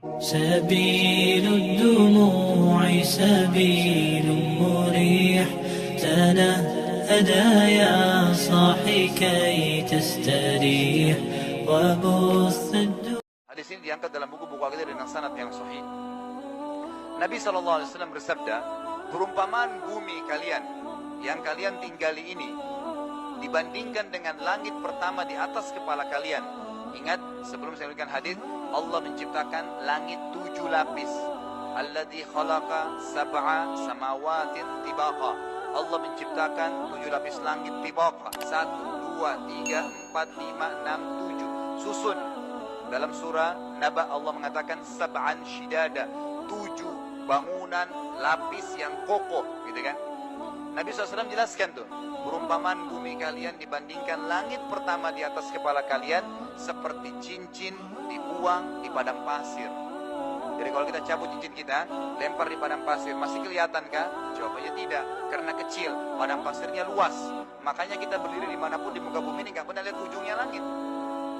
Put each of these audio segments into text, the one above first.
سبيل الدموع سبيل مريح تنهدى يا صاحي كي تستريح وبث Hadis ini diangkat dalam buku-buku akidah dengan sanad yang sahih. Nabi SAW bersabda, perumpamaan bumi kalian yang kalian tinggali ini dibandingkan dengan langit pertama di atas kepala kalian. Ingat, sebelum saya berikan hadis, Allah menciptakan langit 7 lapis. Alladzi khalaqa sab'a samawatin tibaqa. Allah menciptakan 7 lapis langit tibaqa. 1, 2, 3, 4, 5, 6, 7. Susun. Dalam surah Naba Allah mengatakan sab'an shidada. 7 bangunan lapis yang kokoh, gitu kan? Nabi SAW jelaskan tuh, perumpamaan bumi kalian dibandingkan langit pertama di atas kepala kalian seperti cincin dibuang di padang pasir. Jadi kalau kita cabut cincin kita, lempar di padang pasir, masih kelihatan kah? Jawabannya tidak, karena kecil, padang pasirnya luas. Makanya kita berdiri dimanapun di muka bumi ini gak pernah lihat ujungnya langit,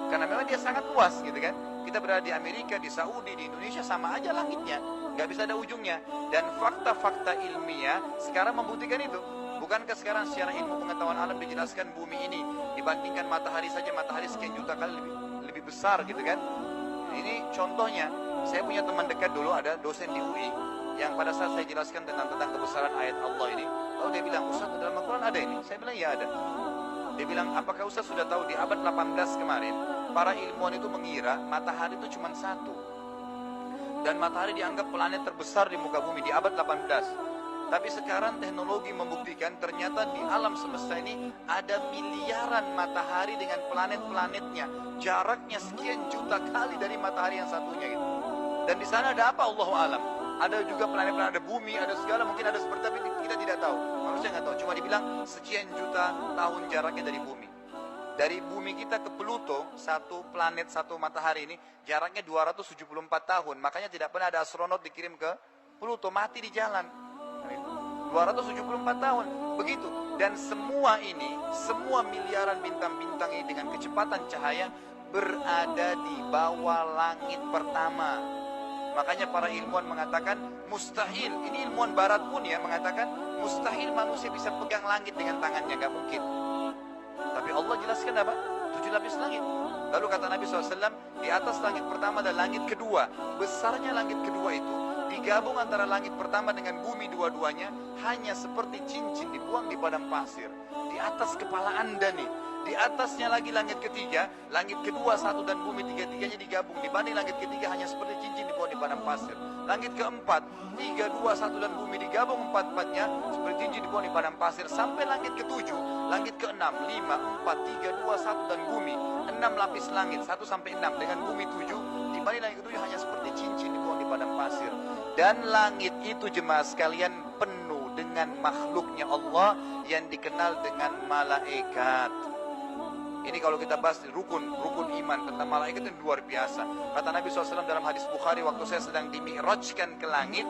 karena memang dia sangat luas, gitu kan? Kita berada di Amerika, di Saudi, di Indonesia, sama aja langitnya, gak bisa ada ujungnya. Dan fakta-fakta ilmiah sekarang membuktikan itu. Bukankah sekarang secara ilmu pengetahuan alam dijelaskan bumi ini dibandingkan matahari saja, matahari sekian juta kali lebih besar, gitu kan? Ini contohnya. Saya punya teman dekat dulu, ada dosen di UI, yang pada saat saya jelaskan tentang kebesaran ayat Allah ini, lalu dia bilang, Ustaz, dalam Al-Quran ada ini? Saya bilang, ya ada. Dia bilang, apakah Ustaz sudah tahu di abad 18 kemarin, para ilmuwan itu mengira matahari itu cuma satu. Dan matahari dianggap planet terbesar di muka bumi di abad 18. Tapi sekarang teknologi membuktikan ternyata di alam semesta ini ada miliaran matahari dengan planet-planetnya. Jaraknya sekian juta kali dari matahari yang satunya gitu. Dan di sana ada apa? Allahu alam. Ada juga planet-planet, ada bumi, ada segala, mungkin ada seperti, tapi kita tidak tahu. Manusia nggak tahu. Cuma dibilang sekian juta tahun jaraknya dari bumi. Dari bumi kita ke Pluto, satu planet, satu matahari ini, jaraknya 274 tahun. Makanya tidak pernah ada astronot dikirim ke Pluto, mati di jalan. 274 tahun, begitu. Dan semua ini, semua miliaran bintang-bintang ini dengan kecepatan cahaya berada di bawah langit pertama. Makanya para ilmuwan mengatakan mustahil, ini ilmuwan barat pun ya mengatakan mustahil manusia bisa pegang langit dengan tangannya, gak mungkin. Tapi Allah jelaskan apa? 7 lapis langit. Lalu kata Nabi SAW, di atas langit pertama dan langit kedua. Besarnya langit kedua itu digabung antara langit pertama dengan bumi dua-duanya hanya seperti cincin dibuang di padang pasir. Di atas kepala Anda nih. Di atasnya lagi langit ketiga, langit kedua, satu dan bumi tiga-tiganya digabung. Dibanding langit ketiga hanya seperti cincin dibuang di padang pasir. Langit keempat, 3, 2, 1 dan bumi digabung empat-empatnya seperti cincin dibuang di padang pasir. Sampai langit ketujuh, langit keenam, 5, 4, 3, 2, 1 dan bumi. 6 lapis langit, 1 sampai 6 dengan bumi 7. Dibanding langit ketujuh hanya seperti cincin dibuang di padang pasir. Dan langit itu jemaah sekalian penuh dengan makhluknya Allah yang dikenal dengan malaikat. Ini kalau kita bahas rukun iman tentang malaikat itu luar biasa. Kata Nabi SAW dalam hadis Bukhari, waktu saya sedang dimi'rajkan ke langit,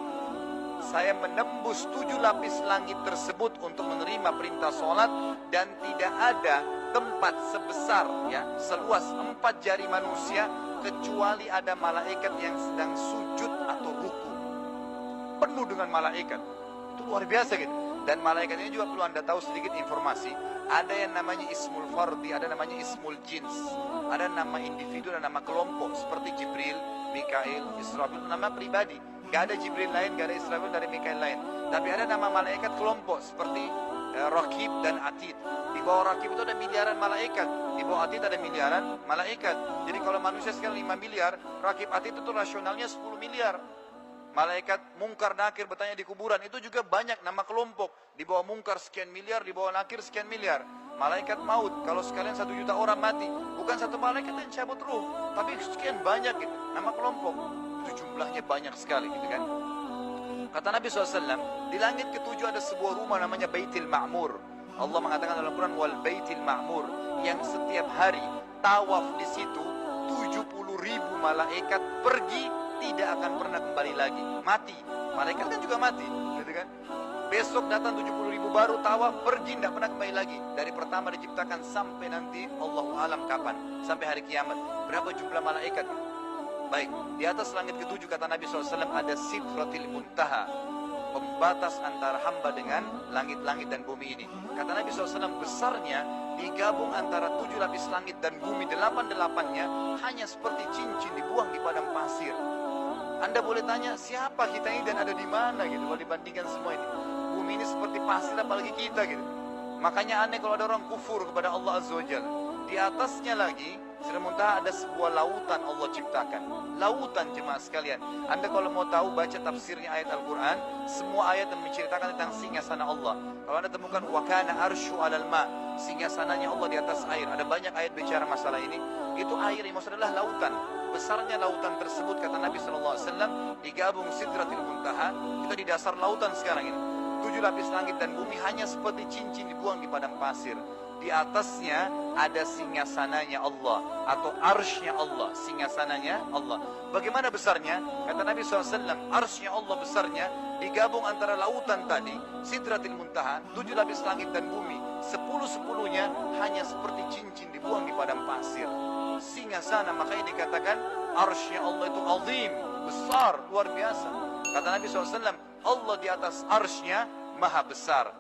saya menembus 7 lapis langit tersebut untuk menerima perintah sholat, dan tidak ada tempat sebesar ya seluas 4 jari manusia kecuali ada malaikat yang sedang sujud atau ruku. Penuh dengan malaikat. Itu luar biasa gitu. Dan malaikat ini juga perlu Anda tahu sedikit informasi. Ada yang namanya ismul fardi, ada namanya ismul jins. Ada nama individu dan nama kelompok seperti Jibril, Mikail, Israfil, nama pribadi. Gak ada Jibril lain, gak ada Israfil dari Mikail lain. Tapi ada nama malaikat kelompok seperti Raqib dan Atid. Di bawah Raqib itu ada miliaran malaikat, di bawah Atid ada miliaran malaikat. Jadi kalau manusia sekarang 5 miliar, Raqib Atid itu rasionalnya 10 miliar. Malaikat Mungkar Nakir bertanya di kuburan, itu juga banyak nama kelompok. Di bawah Mungkar sekian miliar, di bawah Nakir sekian miliar. Malaikat maut, kalau sekalian 1 juta orang mati, bukan satu malaikat yang cabut ruh, tapi sekian banyak gitu, nama kelompok. Itu jumlahnya banyak sekali gitu kan. Kata Nabi SAW, di langit ketujuh ada sebuah rumah namanya Baitul Ma'mur. Allah mengatakan dalam Quran, wal Baitul Ma'mur, yang setiap hari tawaf di situ 70.000 malaikat pergi, tidak akan pernah kembali lagi, mati. Malaikat kan juga mati, gitu kan? Besok datang 70.000 baru tawaf, pergi, tidak pernah kembali lagi. Dari pertama diciptakan sampai nanti Allahu alam kapan, sampai hari kiamat. Berapa jumlah malaikat? Baik, di atas langit ketujuh kata Nabi SAW ada Sidratil Muntaha, pembatas antara hamba dengan langit-langit dan bumi ini. Kata Nabi SAW, besarnya digabung antara 7 lapis langit dan bumi, 8-8-nya hanya seperti cincin dibuang di padang pasir. Anda boleh tanya, siapa kita ini dan ada di mana gitu kalau dibandingkan semua ini. Bumi ini seperti pasir, apalagi kita gitu. Makanya aneh kalau ada orang kufur kepada Allah Azza wa Jalla. Di atasnya lagi Sidratul Muntaha ada sebuah lautan Allah ciptakan. Lautan jemaah sekalian. Anda kalau mau tahu baca tafsirnya ayat Al-Quran, semua ayat yang menceritakan tentang singgasana Allah. Kalau Anda temukan wa kana arsyu 'alal ma, singgasananya Allah di atas air. Ada banyak ayat bicara masalah ini. Itu air yang maksudnya adalah lautan. Besarnya lautan tersebut kata Nabi SAW digabung Sidratul Muntaha. Kita di dasar lautan sekarang ini. 7 lapis langit dan bumi hanya seperti cincin dibuang di padang pasir. Di atasnya ada singgasananya Allah atau arsy-nya Allah, singgasananya Allah. Bagaimana besarnya? Kata Nabi SAW, arsy-nya Allah besarnya digabung antara lautan tadi, Sidratul Muntaha, 7 lapis langit dan bumi, 10-10-nya hanya seperti cincin dibuang di padang pasir. Singgasana, makanya dikatakan arsy-nya Allah itu azim, besar, luar biasa. Kata Nabi SAW, Allah di atas arsy-nya maha besar.